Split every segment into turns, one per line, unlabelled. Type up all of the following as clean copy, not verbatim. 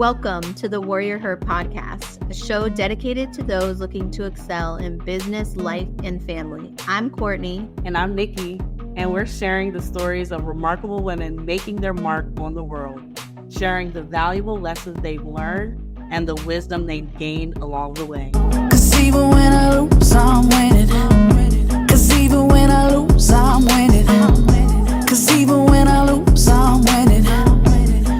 Welcome to the WarriorHER Podcast, a show dedicated to those looking to excel in business, life, and family. I'm Kourtney.
And I'm Nikki, and we're sharing the stories of remarkable women making their mark on the world, sharing the valuable lessons they've learned and the wisdom they've gained along the way.
'Cause even when I lose, I'm winning. 'Cause even when I lose, I'm winning. 'Cause even when I lose, I'm winning.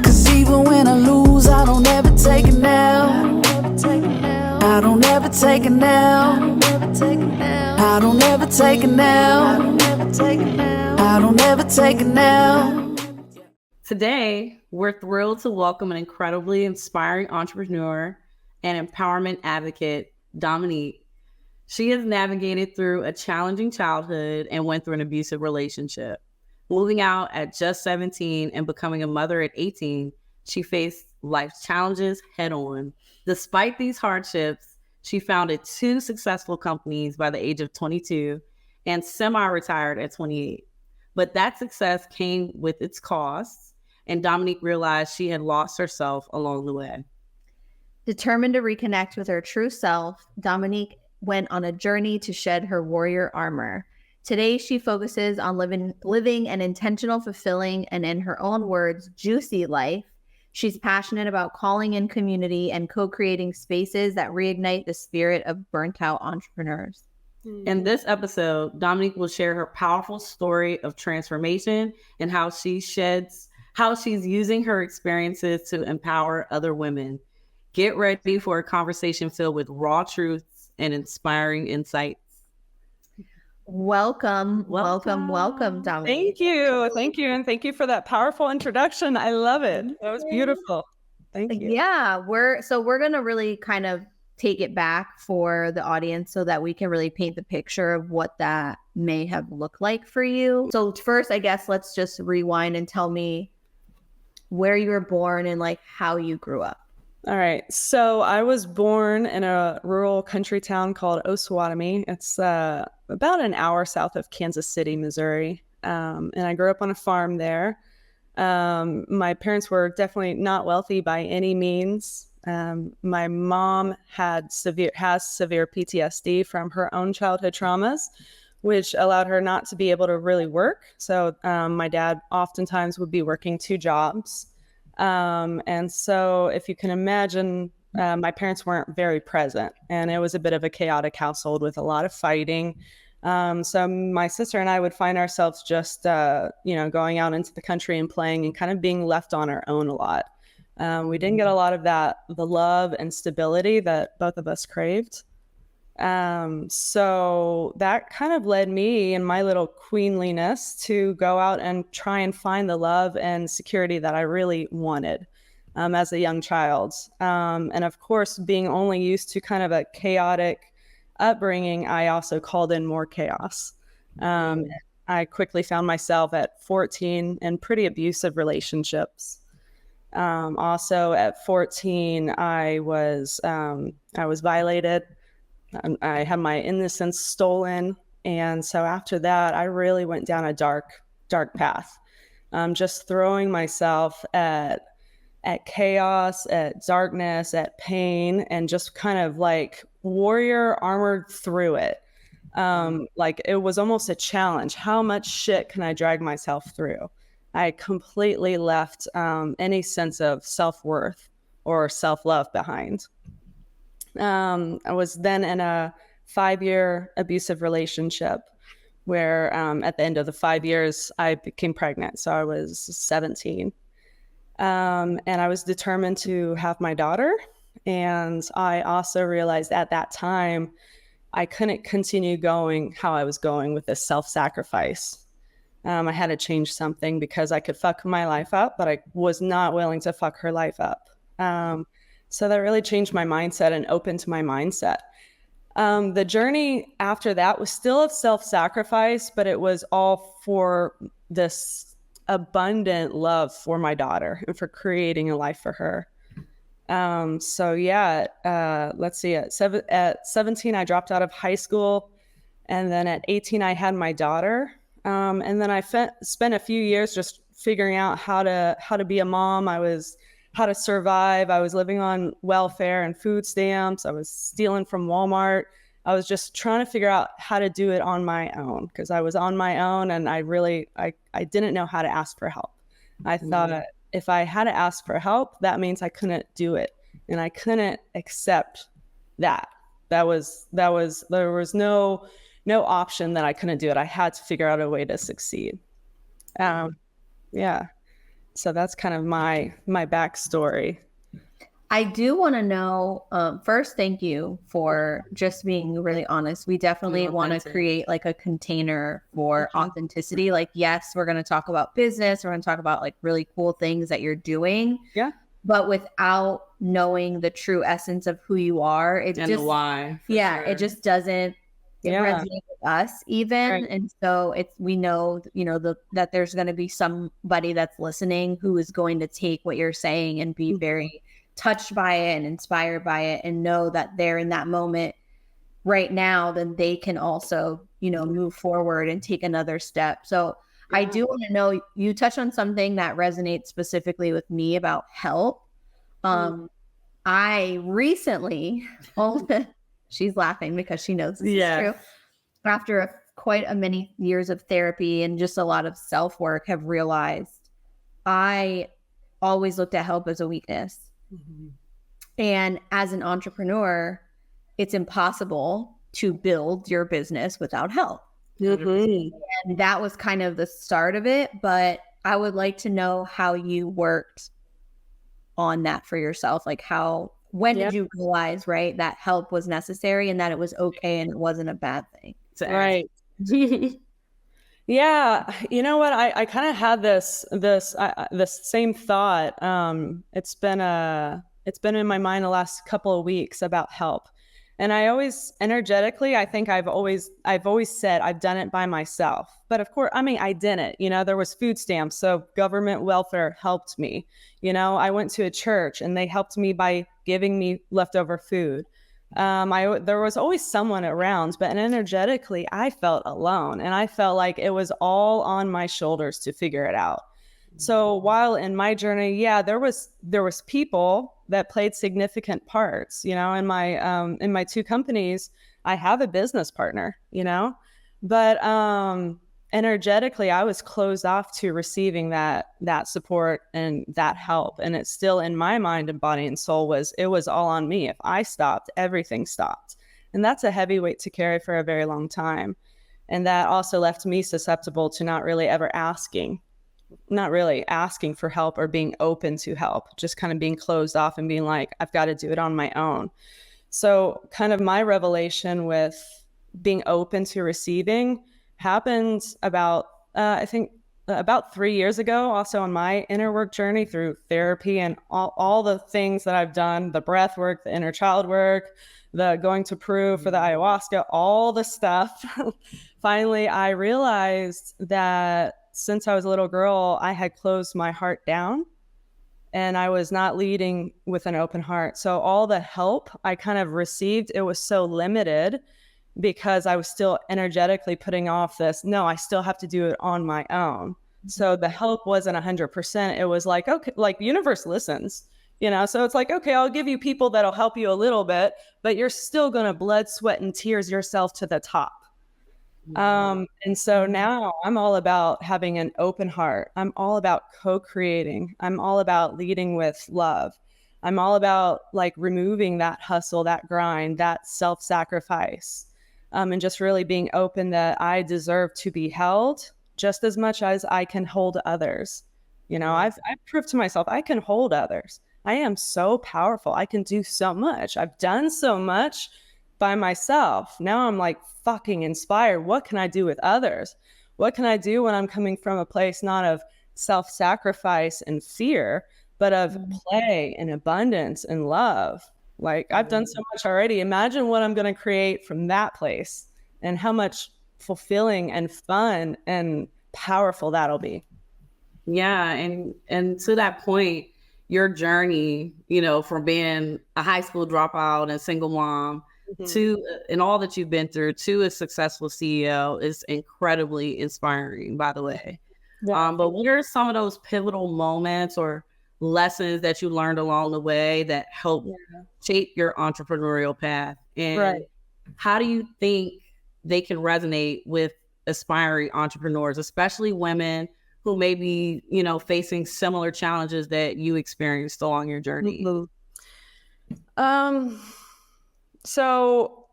'Cause even when I lose, I don't ever take it now. I don't ever take it now. I don't ever take it now. I don't ever take it now.
Today, we're thrilled to welcome an incredibly inspiring entrepreneur and empowerment advocate, Dominique. She has navigated through a challenging childhood and went through an abusive relationship. Moving out at just 17 and becoming a mother at 18, she faced life's challenges head on. Despite these hardships, she founded 2 successful companies by the age of 22 and semi-retired at 28. But that success came with its costs, and Dominique realized she had lost herself along the way.
Determined to reconnect with her true self, Dominique went on a journey to shed her warrior armor. Today, she focuses on living an intentional, fulfilling, and in her own words, juicy life. She's passionate about calling in community and co-creating spaces that reignite the spirit of burnt-out entrepreneurs.
In this episode, Dominique will share her powerful story of transformation and how she's using her experiences to empower other women. Get ready for a conversation filled with raw truths and inspiring insights.
Welcome, Dominique.
Thank you. And thank you for that powerful introduction. I love it. That was beautiful. Thank you.
Yeah, we're going to really kind of take it back for the audience so that we can really paint the picture of what that may have looked like for you. So first, I guess, let's just rewind and tell me where you were born and like how you grew up.
All right. So I was born in a rural country town called Osawatomie. It's about an hour south of Kansas City, Missouri. And I grew up on a farm there. My parents were definitely not wealthy by any means. My mom has severe PTSD from her own childhood traumas, which allowed her not to be able to really work. So my dad oftentimes would be working 2 jobs. And so if you can imagine, my parents weren't very present, and it was a bit of a chaotic household with a lot of fighting. So my sister and I would find ourselves just, going out into the country and playing and kind of being left on our own a lot. We didn't get a lot of the love and stability that both of us craved. So that kind of led me and my little queenliness to go out and try and find the love and security that I really wanted, as a young child. And of course, being only used to kind of a chaotic upbringing, I also called in more chaos. I quickly found myself at 14 in pretty abusive relationships. Also at 14, I was violated. I had my innocence stolen. And so after that, I really went down a dark path. Just throwing myself at chaos, at darkness, at pain, and just kind of like warrior armored through it. Like it was almost a challenge. How much shit can I drag myself through? I completely left any sense of self-worth or self-love behind. I was then in a 5-year abusive relationship where at the end of the 5 years, I became pregnant. So I was 17. And I was determined to have my daughter. And I also realized at that time, I couldn't continue going how I was going with this self-sacrifice. I had to change something because I could fuck my life up, but I was not willing to fuck her life up. So that really changed my mindset and opened my mindset. The journey after that was still of self-sacrifice, but it was all for this abundant love for my daughter and for creating a life for her. Let's see, at 17, I dropped out of high school. And then at 18, I had my daughter. And then I spent a few years just figuring out how to be a mom. I was how to survive. I was living on welfare and food stamps. I was stealing from Walmart. I was just trying to figure out how to do it on my own, because I was on my own and I didn't know how to ask for help. I thought if I had to ask for help, that means I couldn't do it. And I couldn't accept that. There was no option that I couldn't do it. I had to figure out a way to succeed. Yeah. So that's kind of my backstory.
I do want to know, first, thank you for just being really honest. We definitely want to create like a container for authenticity. Like, yes, we're going to talk about business. We're going to talk about like really cool things that you're doing.
Yeah.
But without knowing the true essence of who you are, it
and
just,
the why.
It just doesn't resonate with us even.
Right.
And so we know, that there's going to be somebody that's listening who is going to take what you're saying and be very touched by it and inspired by it, and know that they're in that moment right now, then they can also, move forward and take another step. So I do want to know, you touched on something that resonates specifically with me about help. I recently, she's laughing because she knows this is true. After quite a many years of therapy and just a lot of self-work, have realized I always looked at help as a weakness. Mm-hmm. And as an entrepreneur, it's impossible to build your business without help. Mm-hmm. And that was kind of the start of it. But I would like to know how you worked on that for yourself. Like when did you realize, right, that help was necessary and that it was okay and it wasn't a bad thing?
Right. Yeah. You know what? I kind of had this same thought. It's been in my mind the last couple of weeks about help. And I always energetically, I think I've always said I've done it by myself. But of course, I didn't. There was food stamps, so government welfare helped me. I went to a church and they helped me by giving me leftover food. There was always someone around, but energetically, I felt alone, and I felt like it was all on my shoulders to figure it out. So while in my journey, there was people that played significant parts. In my two companies, I have a business partner. But energetically, I was closed off to receiving that support and that help. And it's still in my mind and body and soul it was all on me. If I stopped, everything stopped. And that's a heavy weight to carry for a very long time. And that also left me susceptible to not really asking for help or being open to help, just kind of being closed off and being like, I've got to do it on my own. So kind of my revelation with being open to receiving happened about 3 years ago, also on my inner work journey through therapy and all the things that I've done, the breath work, the inner child work, the going to Peru for the ayahuasca, all the stuff. Finally, I realized that since I was a little girl, I had closed my heart down and I was not leading with an open heart. So all the help I kind of received, it was so limited because I was still energetically putting off this, no, I still have to do it on my own. So the help wasn't 100%. It was like, okay, like the universe listens, so it's like, okay, I'll give you people that'll help you a little bit, but you're still going to blood, sweat, and tears yourself to the top. And so now I'm all about having an open heart. I'm all about co-creating. I'm all about leading with love. I'm all about like removing that hustle, that grind, that self-sacrifice, and just really being open that I deserve to be held just as much as I can hold others. I've proved to myself I can hold others. I am so powerful. I can do so much. I've done so much by myself. Now I'm like fucking inspired. What can I do with others? What can I do when I'm coming from a place not of self-sacrifice and fear, but of play and abundance and love? Like I've done so much already. Imagine what I'm going to create from that place and how much fulfilling and fun and powerful that'll be.
Yeah. And to that point, your journey, from being a high school dropout and single mom to, and all that you've been through, to a successful CEO is incredibly inspiring, by the way. Yeah. But what are some of those pivotal moments or lessons that you learned along the way that helped shape your entrepreneurial path? And how do you think they can resonate with aspiring entrepreneurs, especially women who may be, facing similar challenges that you experienced along your journey?
So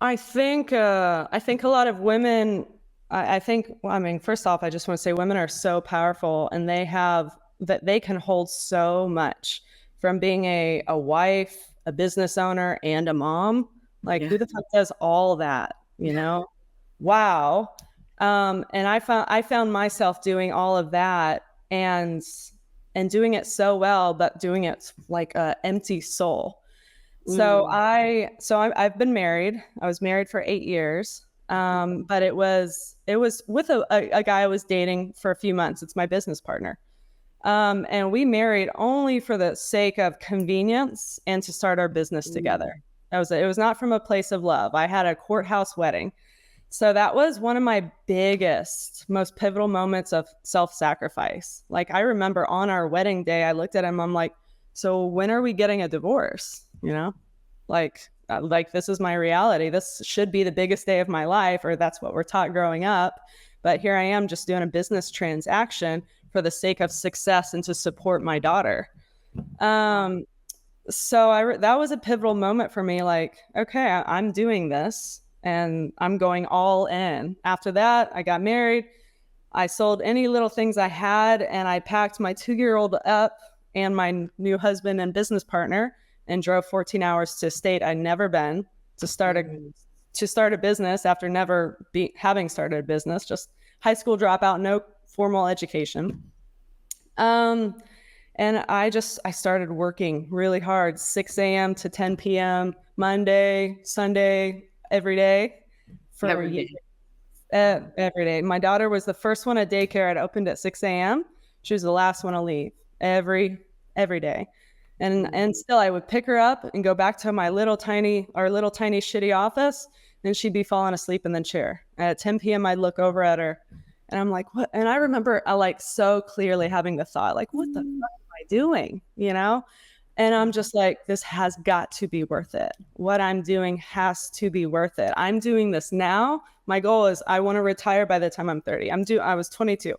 I think a lot of women, first off, I just want to say women are so powerful, and they can hold so much, from being a wife, a business owner, and a mom. Like, who the fuck does all that, Wow. And I found myself doing all of that and doing it so well, but doing it like an empty soul. So I've been married. I was married for 8 years. But it was with a guy I was dating for a few months. It's my business partner. And we married only for the sake of convenience and to start our business together. It was not from a place of love. I had a courthouse wedding. So that was one of my biggest, most pivotal moments of self-sacrifice. Like, I remember on our wedding day, I looked at him, I'm like, so when are we getting a divorce? Like this is my reality. This should be the biggest day of my life, or that's what we're taught growing up. But here I am just doing a business transaction for the sake of success and to support my daughter. So that was a pivotal moment for me. Like, okay, I'm doing this and I'm going all in. After that, I got married. I sold any little things I had, and I packed my 2-year-old up and my new husband and business partner and drove 14 hours to a state I'd never been to start a business after never having started a business, just high school dropout, no formal education. And I started working really hard, 6 a.m. to 10 p.m., Monday, Sunday, every day for
every day.
Every day. My daughter was the first one at daycare. It opened at 6 a.m. She was the last one to leave every day. And still I would pick her up and go back to our little tiny shitty office, and she'd be falling asleep in the chair. At 10 p.m. I'd look over at her and I'm like, what? And I remember so clearly having the thought, like, what the fuck am I doing? And I'm just like, this has got to be worth it. What I'm doing has to be worth it. I'm doing this now. My goal is I want to retire by the time I'm 30. I was 22.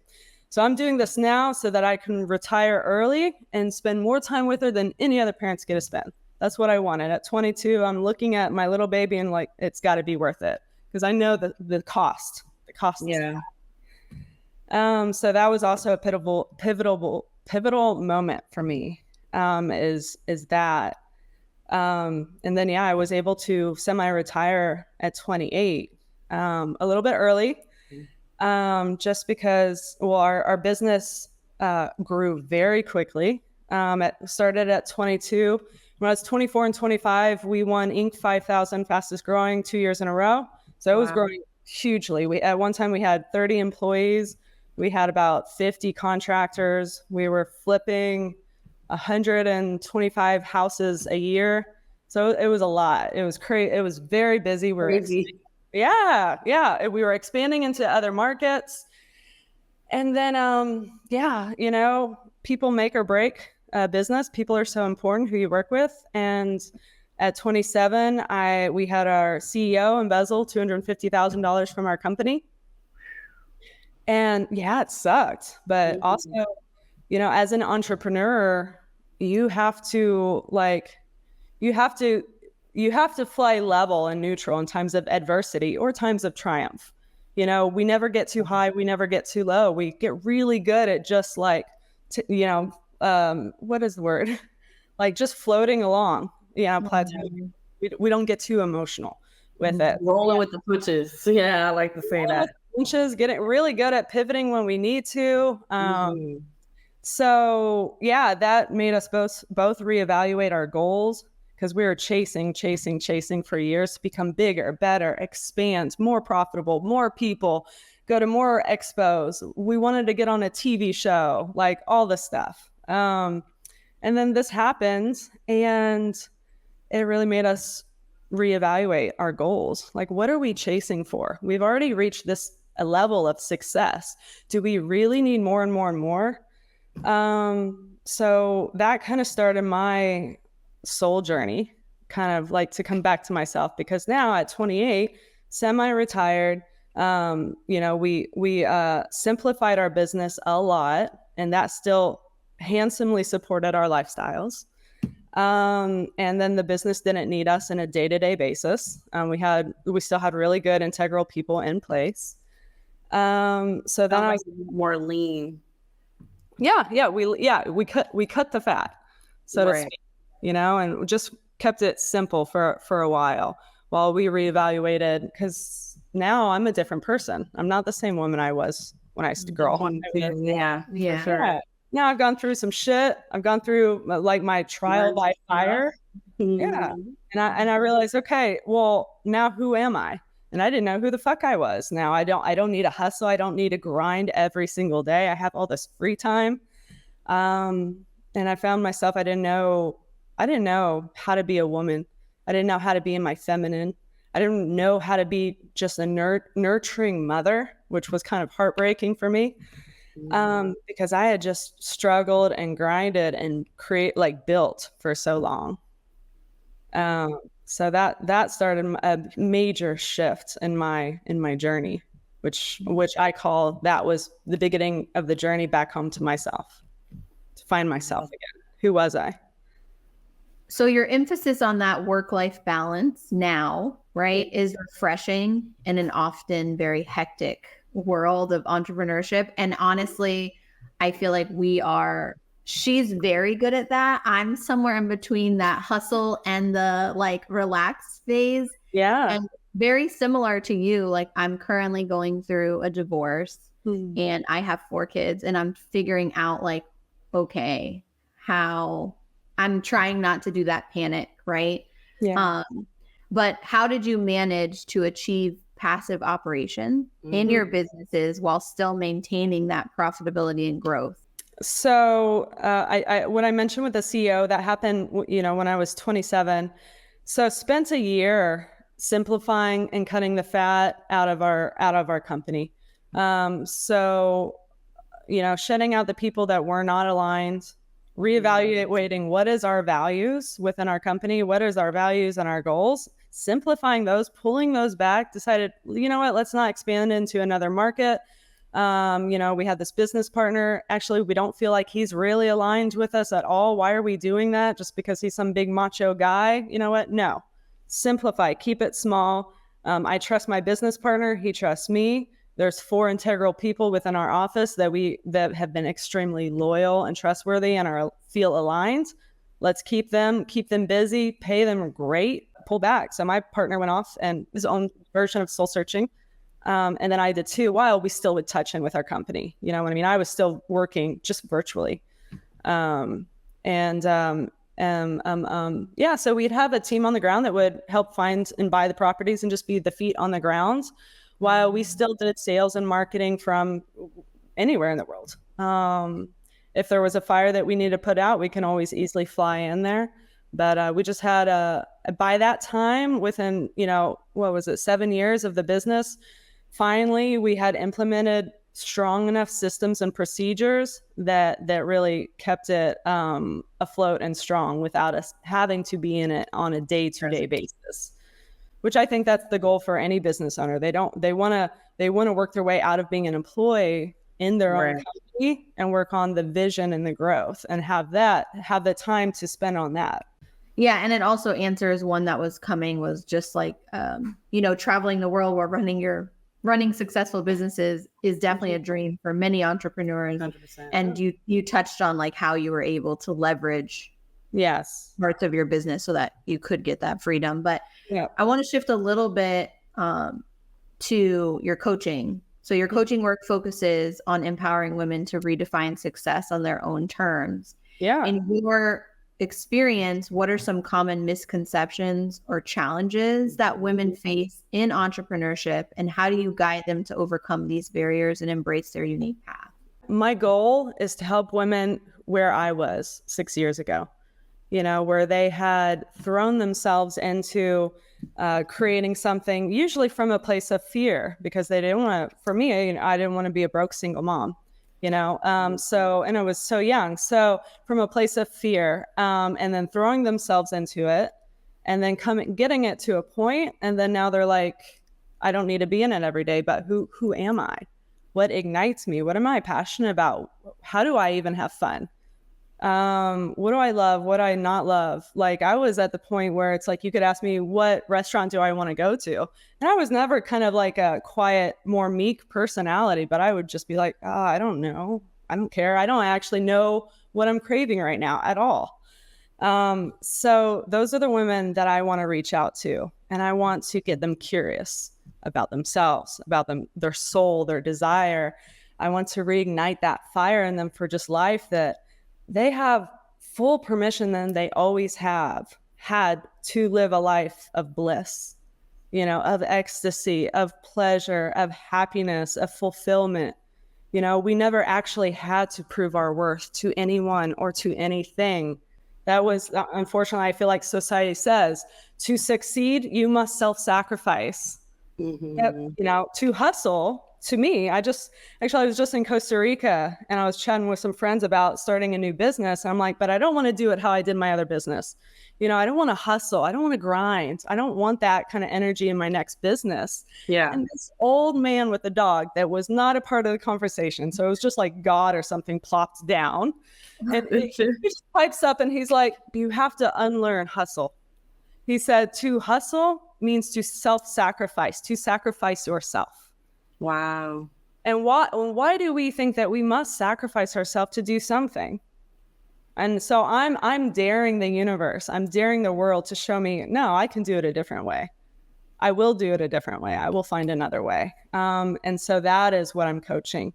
So I'm doing this now so that I can retire early and spend more time with her than any other parents get to spend. That's what I wanted. At 22, I'm looking at my little baby and like, it's got to be worth it, because I know the cost. The cost.
Yeah.
So that was also a pivotal moment for me. Is that. And then, I was able to semi-retire at 28, a little bit early. Just because, our business grew very quickly. It started at 22. When I was 24 and 25, we won Inc. 5000 fastest growing 2 years in a row. So it was growing hugely. At one time we had 30 employees. We had about 50 contractors. We were flipping 125 houses a year. So it was a lot. It was crazy. It was very busy. Yeah. We were expanding into other markets. And then, people make or break a business. People are so important who you work with. And at 27, we had our CEO embezzle $250,000 from our company. And it sucked. But also, as an entrepreneur, you have to fly level and neutral in times of adversity or times of triumph. We never get too high. We never get too low. We get really good at just what is the word? Like just floating along, plateauing. We don't get too emotional with it.
Rolling with the punches. Yeah, I like to say that.
Punches, getting really good at pivoting when we need to. So that made us both reevaluate our goals, because we were chasing for years to become bigger, better, expand, more profitable, more people, go to more expos. We wanted to get on a TV show, like all this stuff. And then this happened, and it really made us reevaluate our goals. Like, what are we chasing for? We've already reached a level of success. Do we really need more and more and more? So that kind of started my soul journey, kind of like to come back to myself, because now at 28, semi-retired, we simplified our business a lot, and that still handsomely supported our lifestyles. And then the business didn't need us in a day-to-day basis. We still had really good integral people in place. So then I was
more lean.
we cut the fat, so to speak, and just kept it simple for a while we reevaluated, because now I'm a different person. I'm not the same woman I was when I used to grow.
Yeah, for sure.
Now I've gone through some shit. I've gone through like my trial by fire. Yeah. And I realized, okay, well, now who am I? And I didn't know who the fuck I was. Now I don't need a hustle. I don't need to grind every single day. I have all this free time. And I found myself, I didn't know how to be a woman. I didn't know how to be in my feminine. I didn't know how to be just a nurturing mother, which was kind of heartbreaking for me. Because I had just struggled and grinded and built for so long. So that started a major shift in my journey, which I call, that was the beginning of the journey back home to myself, to find myself again. Who was I?
So your emphasis on that work-life balance now, right, is refreshing in an often very hectic world of entrepreneurship. And honestly, I feel like she's very good at that. I'm somewhere in between that hustle and the relaxed phase.
Yeah.
And very similar to you, I'm currently going through a divorce and I have 4 kids, and I'm figuring out okay, how I'm trying not to do that panic, right?
Yeah.
But how did you manage to achieve passive operation in your businesses while still maintaining that profitability and growth?
So what I mentioned with the CEO, that happened, when I was 27. So spent a year simplifying and cutting the fat out of our company. Shedding out the people that were not aligned, reevaluating what is our values within our company, what is our values and our goals, simplifying those, pulling those back, decided, let's not expand into another market. We had this business partner. Actually, we don't feel like he's really aligned with us at all. Why are we doing that? Just because he's some big macho guy? You know what? No. Simplify, keep it small. I trust my business partner. He trusts me. There's 4 integral people within our office that have been extremely loyal and trustworthy and feel aligned. Let's keep them busy, pay them great, pull back. So my partner went off and his own version of soul searching. And then I did too, while we still would touch in with our company. You know what I mean? I was still working just virtually. So we'd have a team on the ground that would help find and buy the properties and just be the feet on the ground, while we still did sales and marketing from anywhere in the world. If there was a fire that we needed to put out, we can always easily fly in there. But we just had by that time, within, 7 years of the business, finally we had implemented strong enough systems and procedures that really kept it afloat and strong without us having to be in it on a day-to-day basis. Which I think that's the goal for any business owner. They want to work their way out of being an employee in their own company and work on the vision and the growth, and have the time to spend on that.
Yeah. And it also answers one that was coming, was just traveling the world while running successful businesses is definitely a dream for many entrepreneurs.
100%.
And you touched on how you were able to leverage parts of your business so that you could get that freedom. But I want to shift a little bit to your coaching. So your coaching work focuses on empowering women to redefine success on their own terms.
Yeah.
In your experience, what are some common misconceptions or challenges that women face in entrepreneurship, and how do you guide them to overcome these barriers and embrace their unique path?
My goal is to help women where I was 6 years ago, where they had thrown themselves into creating something, usually from a place of fear, because they didn't want to, for me, I didn't want to be a broke single mom. So, and I was so young. So from a place of fear, and then throwing themselves into it, and then getting it to a point, and then now they're like, I don't need to be in it every day, but who am I? What ignites me? What am I passionate about? How do I even have fun? What do I love? What do I not love? Like, I was at the point where it's like, you could ask me, what restaurant do I want to go to? And I was never kind of like a quiet, more meek personality, but I would just be like, I don't know. I don't care. I don't actually know what I'm craving right now at all. So those are the women that I want to reach out to, and I want to get them curious about themselves, about their soul, their desire. I want to reignite that fire in them for just life, that they have full permission than they always have had to live a life of bliss, of ecstasy, of pleasure, of happiness, of fulfillment. We never actually had to prove our worth to anyone or to anything. That was, unfortunately, I feel like society says, to succeed, you must self-sacrifice. To hustle. To me, I was just in Costa Rica, and I was chatting with some friends about starting a new business. I'm like, but I don't want to do it how I did my other business. I don't want to hustle. I don't want to grind. I don't want that kind of energy in my next business.
Yeah.
And this old man with a dog that was not a part of the conversation. So it was just like God or something plopped down. And he just pipes up and he's like, you have to unlearn hustle. He said, to hustle means to self-sacrifice, to sacrifice yourself.
Wow.
And why do we think that we must sacrifice ourselves to do something? And so I'm daring the universe, I'm daring the world to show me, no, I can do it a different way. I will do it a different way. I will find another way. And so that is what I'm coaching.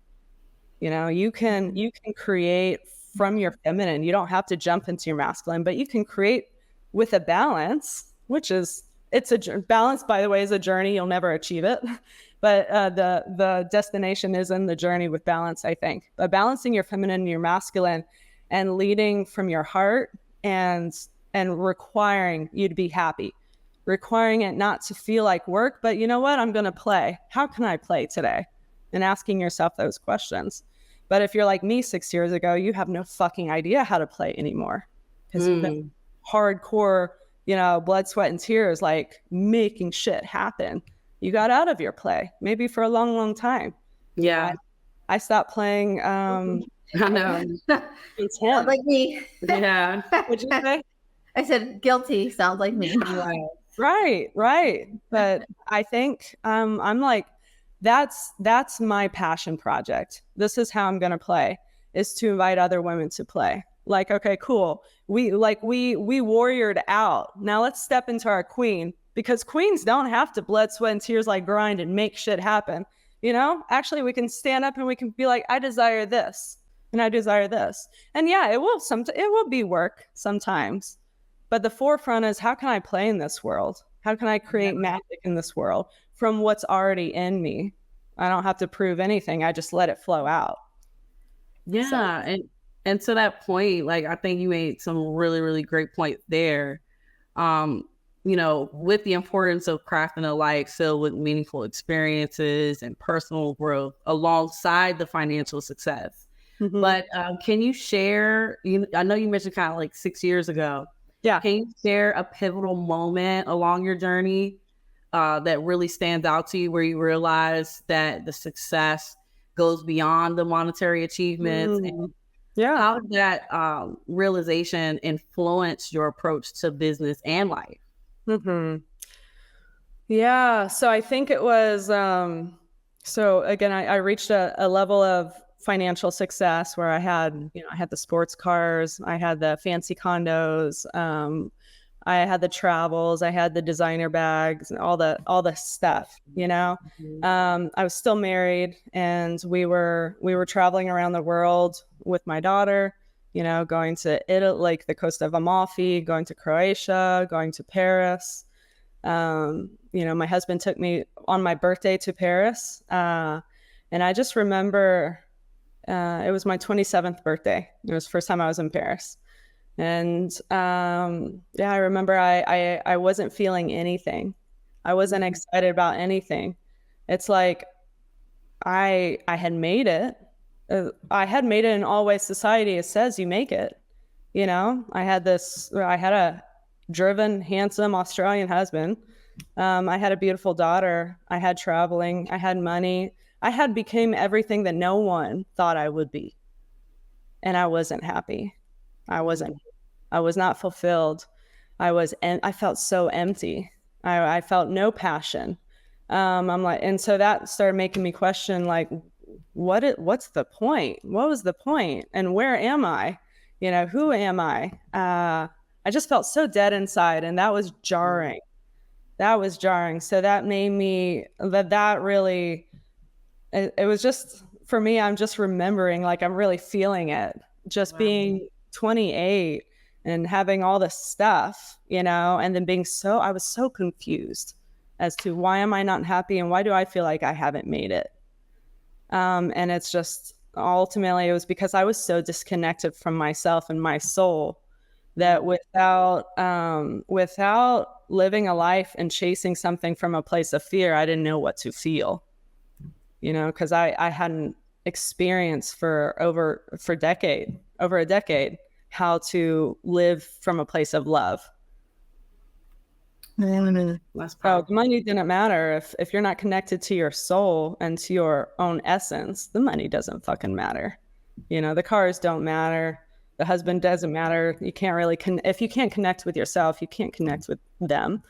You can create from your feminine. You don't have to jump into your masculine, but you can create with a balance, balance, by the way, is a journey. You'll never achieve it. But the destination is in the journey with balance, I think. But balancing your feminine and your masculine, and leading from your heart, and requiring you to be happy, requiring it not to feel like work, but you know what? I'm going to play. How can I play today? And asking yourself those questions. But if you're like me 6 years ago, you have no fucking idea how to play anymore. Because you've been hardcore, blood, sweat, and tears, like making shit happen. You got out of your play, maybe for a long, long time.
Yeah.
I stopped playing.
I know.
Sounds like me.
Yeah.
What'd you say?
I said guilty. Sounds like me.
Right. But I think I'm like, that's my passion project. This is how I'm going to play, is to invite other women to play. Like, okay, cool. We warriored out. Now let's step into our queen. Because queens don't have to blood, sweat, and tears, like grind and make shit happen. Actually, we can stand up and we can be like, I desire this and I desire this. And yeah, it will be work sometimes. But the forefront is, how can I play in this world? How can I create magic in this world from what's already in me? I don't have to prove anything. I just let it flow out.
Yeah. So. And to that point, like, I think you made some really, really great point there. With the importance of crafting a life filled with meaningful experiences and personal growth alongside the financial success. Mm-hmm. But can you share, I know you mentioned kind of like 6 years ago.
Yeah.
Can you share a pivotal moment along your journey that really stands out to you, where you realize that the success goes beyond the monetary achievements? And how did that realization influence your approach to business and life?
Mm-hmm. Yeah. So I think it was, so again, I reached a level of financial success where I had the sports cars, I had the fancy condos, I had the travels, I had the designer bags, and all the stuff, I was still married, and we were traveling around the world with my daughter, going to Italy, like the coast of Amalfi, going to Croatia, going to Paris. My husband took me on my birthday to Paris. And I just remember, it was my 27th birthday. It was the first time I was in Paris. And, I remember I wasn't feeling anything. I wasn't excited about anything. It's like, I had made it. I had made it in all ways society says you make it. You know, I had a driven, handsome Australian husband. I had a beautiful daughter. I had traveling. I had money. I had became everything that no one thought I would be. And I wasn't happy. I was not fulfilled. I felt so empty. I felt no passion. I'm like, and so that started making me question, like, what's the point? What was the point? And where am I? You know, who am I? I just felt so dead inside, and that was jarring. So that made me, that really, it was just, for me, I'm just remembering, like, I'm really feeling it. Just being 28 and having all this stuff, you know, and then I was so confused as to why am I not happy and why do I feel like I haven't made it? And it's just, ultimately, it was because I was so disconnected from myself and my soul that without living a life and chasing something from a place of fear, I didn't know what to feel, you know, because I hadn't experienced for over a decade how to live from a place of love. So money didn't matter if you're not connected to your soul and to your own essence. The money doesn't fucking matter. You know, the cars don't matter. The husband doesn't matter. You can't really if you can't connect with yourself, you can't connect with them.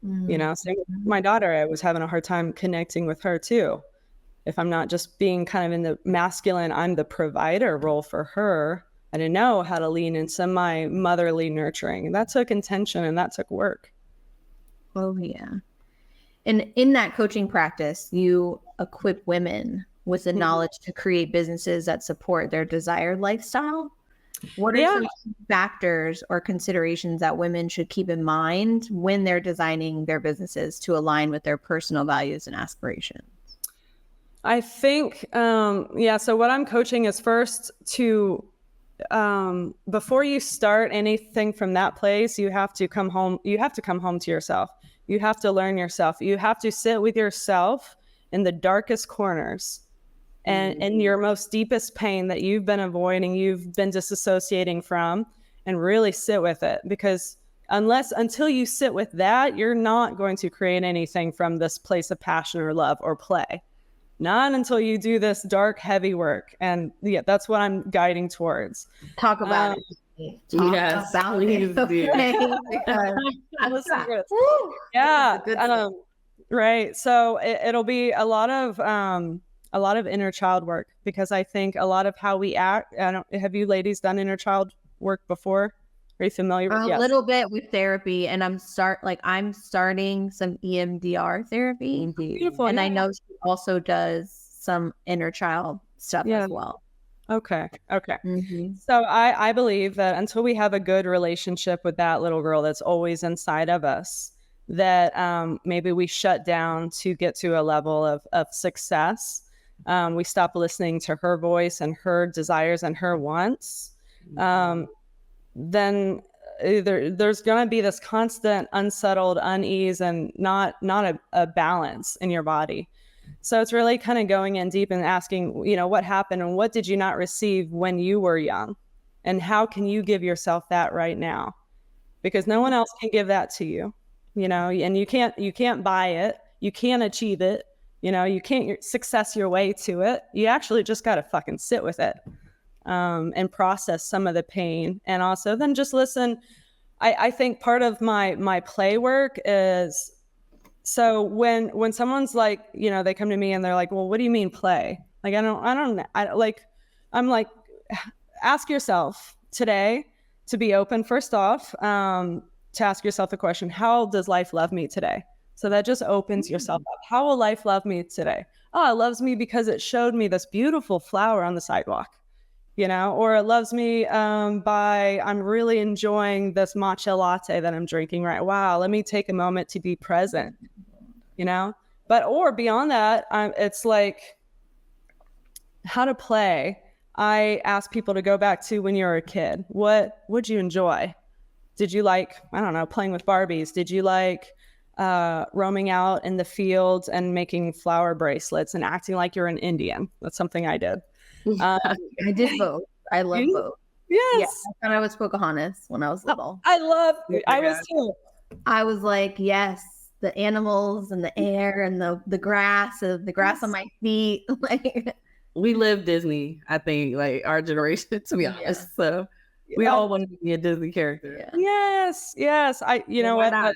You know, same with my daughter, I was having a hard time connecting with her too. If I'm not just being kind of in the masculine, I'm the provider role for her, I didn't know how to lean into my motherly nurturing. And that took intention and that took work.
Oh, yeah. And in that coaching practice, you equip women with the knowledge to create businesses that support their desired lifestyle. What are some factors or considerations that women should keep in mind when they're designing their businesses to align with their personal values and aspirations?
I think, so what I'm coaching is first to, before you start anything from that place, you have to come home to yourself. You have to learn yourself. You have to sit with yourself in the darkest corners and in your most deepest pain that you've been avoiding, you've been disassociating from, and really sit with it. Because until you sit with that, you're not going to create anything from this place of passion or love or play. Not until you do this dark, heavy work. And yeah, that's what I'm guiding towards.
Talk about it.
Yes, please do.
Yeah. Right. So it'll be a lot of inner child work, because I think a lot of how we act. Have you ladies done inner child work before? Are you familiar with
a little bit with therapy, and I'm starting some EMDR therapy.
Beautiful.
And I know she also does some inner child stuff as well.
Okay. So I believe that until we have a good relationship with that little girl that's always inside of us, that maybe we shut down to get to a level of success. We stop listening to her voice and her desires and her wants. Then there's going to be this constant unsettled unease and not a balance in your body. So it's really kind of going in deep and asking, you know, what happened and what did you not receive when you were young? And how can you give yourself that right now? Because no one else can give that to you, you know, and you can't buy it. You can't achieve it. You know, you can't success your way to it. You actually just got to fucking sit with it and process some of the pain. And also then just listen. I think part of my play work is, so when someone's like, you know, they come to me and they're like, well, what do you mean play? Like, I'm like, ask yourself today to be open. First off, to ask yourself the question, how does life love me today? So that just opens yourself up. How will life love me today? Oh, it loves me because it showed me this beautiful flower on the sidewalk, you know, or it loves me by I'm really enjoying this matcha latte that I'm drinking right. Wow, let me take a moment to be present, you know. But or beyond that, it's like how to play. I ask people to go back to when you were a kid. What would you enjoy? Did you like, I don't know, playing with Barbies? Did you like roaming out in the fields and making flower bracelets and acting like you're an Indian? That's something I did.
I did both. I love both.
Yes.
Yeah, I thought I was Pocahontas when I was little.
I was too.
I was like, yes, the animals and the air and the grass on my feet. Like,
we live Disney, I think, like our generation, to be honest. So we all want to be a Disney character.
Yeah.
Yes. Know what?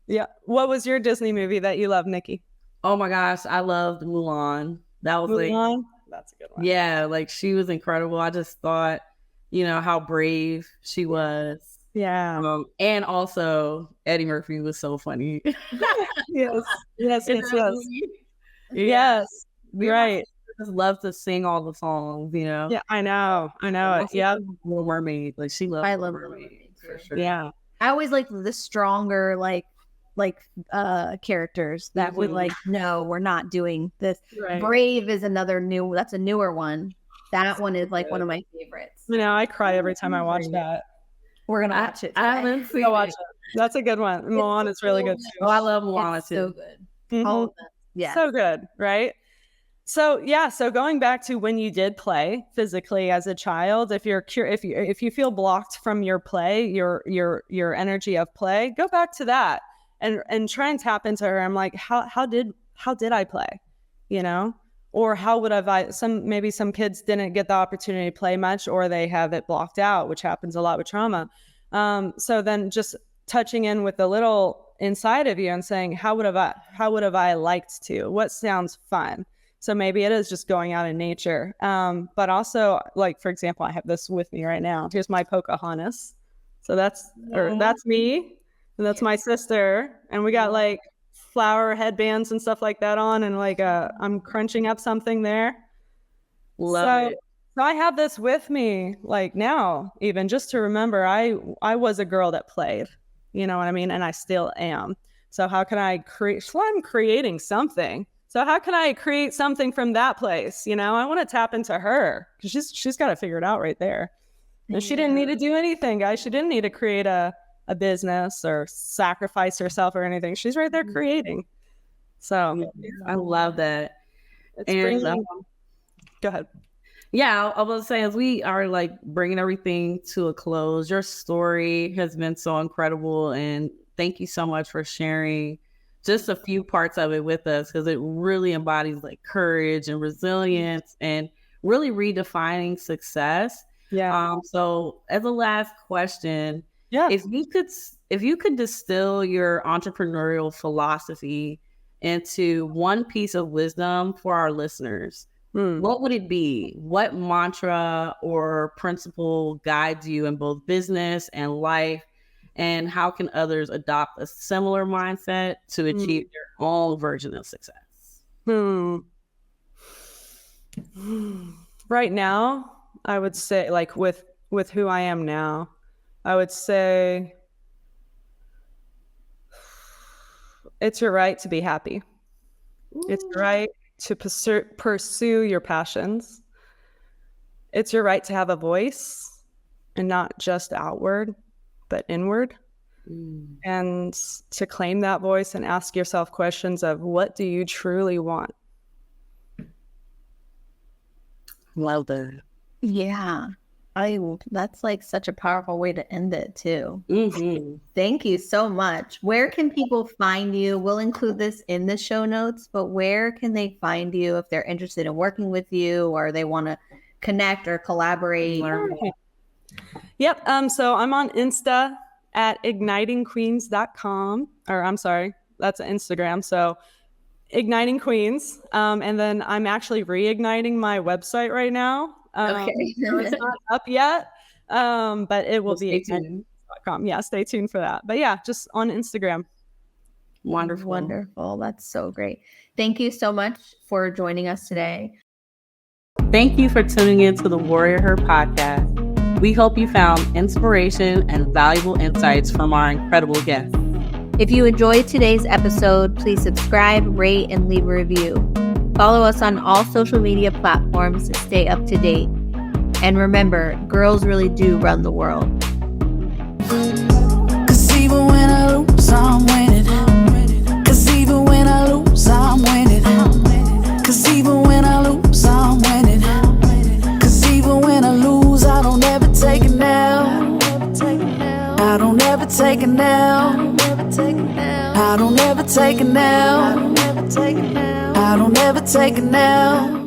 Yeah. What was your Disney movie that you love, Nikki?
Oh my gosh, I loved Mulan. That was
Mulan?
like,
that's a good one.
Yeah, like she was incredible. I just thought, how brave she was.
Yeah.
And also Eddie Murphy was so funny.
Yes. Right.
I just love to sing all the songs,
Yeah, I know it. Yeah.
Little Mermaid. Like she loved
I love
Little Mermaid for sure.
Yeah.
I always liked the stronger, characters that would like, no, we're not doing this.
Right.
Brave is that's a newer one. That one is like one of my favorites.
I cry every time I watch that.
We're gonna watch it today.
I haven't seen
watch it. That's a good one. Mulan is really good too.
Oh, I love Moana too.
So good.
Mm-hmm.
All of them. Yeah.
So good, right? So going back to when you did play physically as a child, if you feel blocked from your play, your energy of play, go back to that and try and tap into her. I'm like, how did I play? Or how would maybe some kids didn't get the opportunity to play much, or they have it blocked out, which happens a lot with trauma. So then just touching in with a little inside of you and saying, how would have I liked to? What sounds fun? So maybe it is just going out in nature. But also, like, for example, I have this with me right now. Here's my Pocahontas. So that's me, and that's my sister. And we got like flower headbands and stuff like that on, and like I'm crunching up something there.
Love it.
So I have this with me like now, even just to remember I was a girl that played, you know what I mean? And I still am. So how can I create? So I'm creating something. So how can I create something from that place? I want to tap into her because she's got to figure it out right there. And she didn't need to do anything, guys. She didn't need to create a business or sacrifice herself or anything. She's right there creating. So
I love that.
Go ahead.
Yeah, I was saying, as we are like bringing everything to a close, your story has been so incredible, and thank you so much for sharing just a few parts of it with us, because it really embodies like courage and resilience and really redefining success.
Yeah.
So as a last question, if you could distill your entrepreneurial philosophy into one piece of wisdom for our listeners, what would it be? What mantra or principle guides you in both business and life? And how can others adopt a similar mindset to achieve their own version of success?
Right now, I would say, like with who I am now, I would say it's your right to be happy. It's your right to pursue your passions. It's your right to have a voice, and not just outward, but inward. And to claim that voice and ask yourself questions of, what do you truly want?
Love that.
Yeah. That's like such a powerful way to end it too.
Mm-hmm.
Thank you so much. Where can people find you? We'll include this in the show notes, but where can they find you if they're interested in working with you, or they want to connect or collaborate?
Yep. So I'm on Insta at ignitingqueens.com, or I'm sorry, that's Instagram. So Igniting Queens. And then I'm actually reigniting my website right now.
Okay.
So it's not up yet, but it will be igniting.com. Yeah, stay tuned for that. But yeah, just on Instagram.
Wonderful. That's so great. Thank you so much for joining us today.
Thank you for tuning in to the WarriorHER Podcast. We hope you found inspiration and valuable insights from our incredible guests.
If you enjoyed today's episode, please subscribe, rate, and leave a review. Follow us on all social media platforms to stay up to date. And remember, girls really do run the world.
'Cause even when I lose, I'm winning. 'Cause even when I lose, I'm winning. 'Cause even when I lose, I'm winning. nap. I don't ever take a nap. I don't ever take a nap.